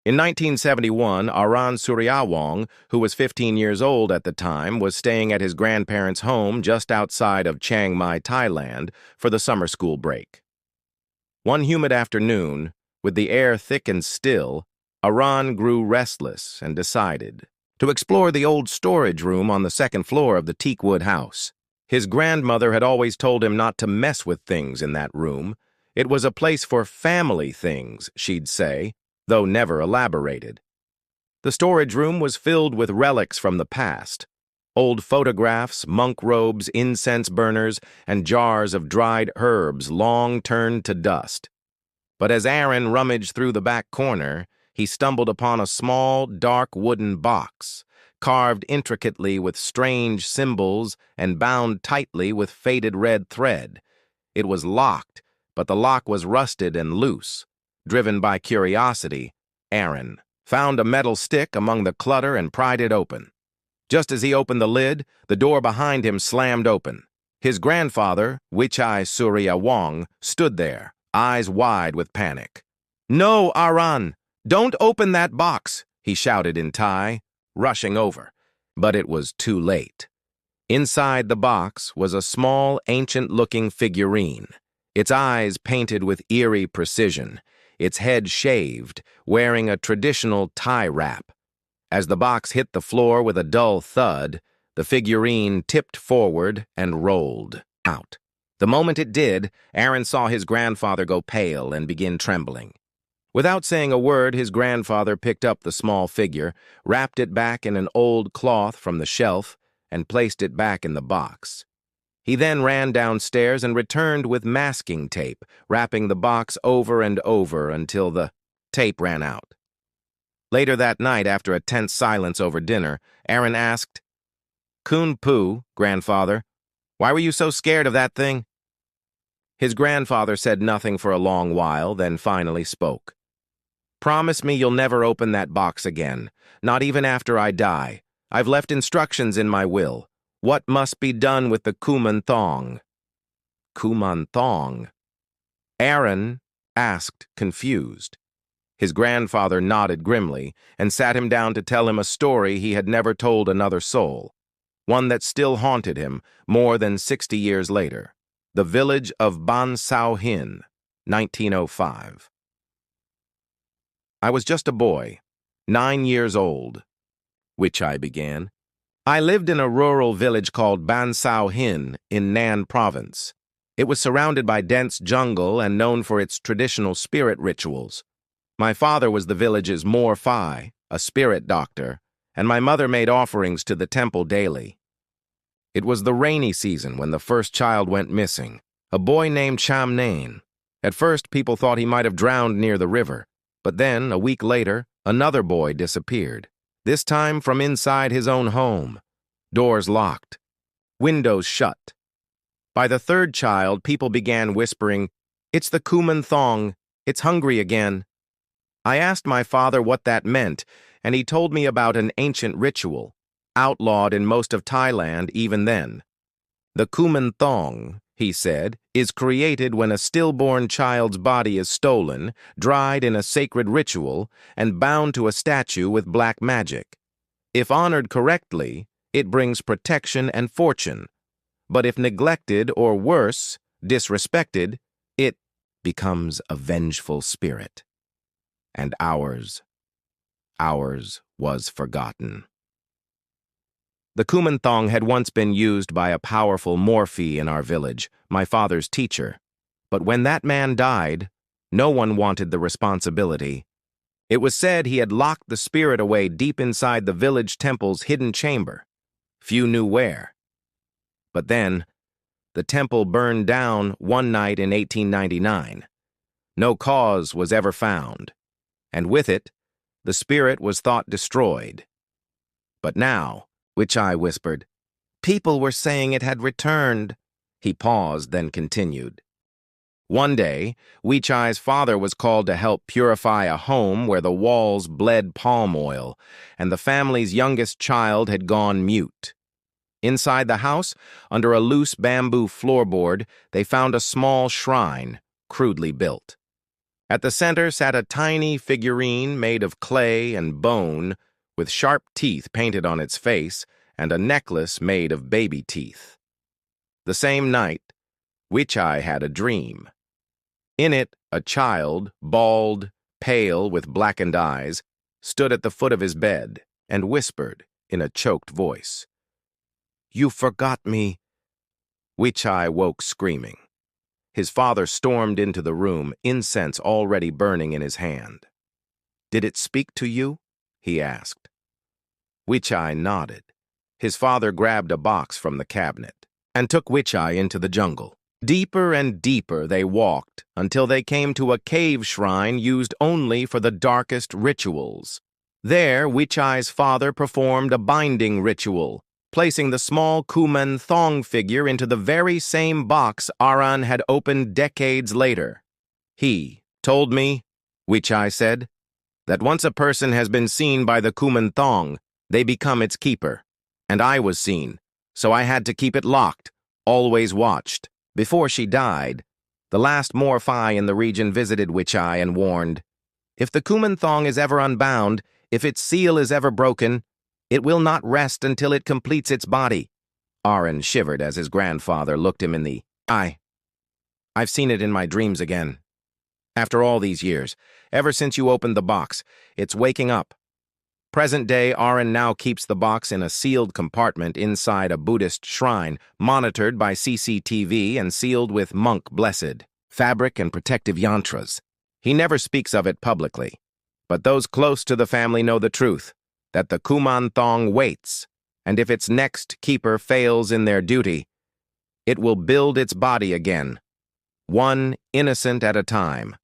In 1971, Aran Suryawong, who was 15 years old at the time, was staying at his grandparents' home just outside of Chiang Mai, Thailand, for the summer school break. One humid afternoon, with the air thick and still, Aran grew restless and decided to explore the old storage room on the second floor of the teakwood house. His grandmother had always told him not to mess with things in that room. It was a place for family things, she'd say, though never elaborated. The storage room was filled with relics from the past: old photographs, monk robes, incense burners, and jars of dried herbs long turned to dust. But as Aaron rummaged through the back corner, he stumbled upon a small, dark wooden box, carved intricately with strange symbols and bound tightly with faded red thread. It was locked, but the lock was rusted and loose. Driven by curiosity, Aaron found a metal stick among the clutter and pried it open. Just as he opened the lid, the door behind him slammed open. His grandfather, Wichai Suryawong, stood there, eyes wide with panic. "No, Aran! Don't open that box!" he shouted in Thai, rushing over. But it was too late. Inside the box was a small, ancient-looking figurine, its eyes painted with eerie precision, its head shaved, wearing a traditional Thai wrap. As the box hit the floor with a dull thud, the figurine tipped forward and rolled out. The moment it did, Aaron saw his grandfather go pale and begin trembling. Without saying a word, his grandfather picked up the small figure, wrapped it back in an old cloth from the shelf, and placed it back in the box. He then ran downstairs and returned with masking tape, wrapping the box over and over until the tape ran out. Later that night, after a tense silence over dinner, Aaron asked, "Kun Poo, grandfather, why were you so scared of that thing?" His grandfather said nothing for a long while, then finally spoke. "Promise me you'll never open that box again, not even after I die. I've left instructions in my will. What must be done with the Kuman Thong?" Kuman Thong? Aaron asked, confused. His grandfather nodded grimly and sat him down to tell him a story he had never told another soul, one that still haunted him more than 60 years later. The village of Ban Sao Hin, 1905. "I was just a boy, 9 years old," Wichai began. "I lived in a rural village called Ban Sao Hin in Nan Province. It was surrounded by dense jungle and known for its traditional spirit rituals. My father was the village's More Phi, a spirit doctor, and my mother made offerings to the temple daily. It was the rainy season when the first child went missing, a boy named Cham Nain. At first, people thought he might have drowned near the river, but then, a week later, another boy disappeared, this time from inside his own home. Doors locked, windows shut. By the third child, people began whispering, 'It's the Kuman Thong, it's hungry again.' I asked my father what that meant, and he told me about an ancient ritual, outlawed in most of Thailand even then. The Kuman Thong, he said, is created when a stillborn child's body is stolen, dried in a sacred ritual, and bound to a statue with black magic. If honored correctly, it brings protection and fortune. But if neglected or worse, disrespected, it becomes a vengeful spirit. And ours was forgotten." The Kuman Thong had once been used by a powerful Morphe in our village, my father's teacher. But when that man died, no one wanted the responsibility. It was said he had locked the spirit away deep inside the village temple's hidden chamber. Few knew where. But then, the temple burned down one night in 1899. No cause was ever found, and with it, the spirit was thought destroyed. But now, Wichai whispered, "People were saying it had returned." He paused, then continued. One day, Wichai's father was called to help purify a home where the walls bled palm oil, and the family's youngest child had gone mute. Inside the house, under a loose bamboo floorboard, they found a small shrine, crudely built. At the center sat a tiny figurine made of clay and bone, with sharp teeth painted on its face and a necklace made of baby teeth. The same night, Wichai had a dream. In it, a child, bald, pale, with blackened eyes, stood at the foot of his bed and whispered in a choked voice, "You forgot me." Wichai woke screaming. His father stormed into the room, incense already burning in his hand. "Did it speak to you?" he asked. Wichai nodded. His father grabbed a box from the cabinet and took Wichai into the jungle. Deeper and deeper they walked until they came to a cave shrine used only for the darkest rituals. There, Wichai's father performed a binding ritual, placing the small Kuman Thong figure into the very same box Aran had opened decades later. "He told me," Wichai said, "that once a person has been seen by the Kuman Thong, they become its keeper. And I was seen, so I had to keep it locked, always watched." Before she died, the last Morphi in the region visited Wichai and warned, "If the Kuman Thong is ever unbound, if its seal is ever broken, it will not rest until it completes its body." Aran shivered as his grandfather looked him in the eye. "I've seen it in my dreams again. After all these years, ever since you opened the box, it's waking up." Present day, Aran now keeps the box in a sealed compartment inside a Buddhist shrine, monitored by CCTV and sealed with monk blessed fabric and protective yantras. He never speaks of it publicly, but those close to the family know the truth, that the Kuman Thong waits, and if its next keeper fails in their duty, it will build its body again, one innocent at a time.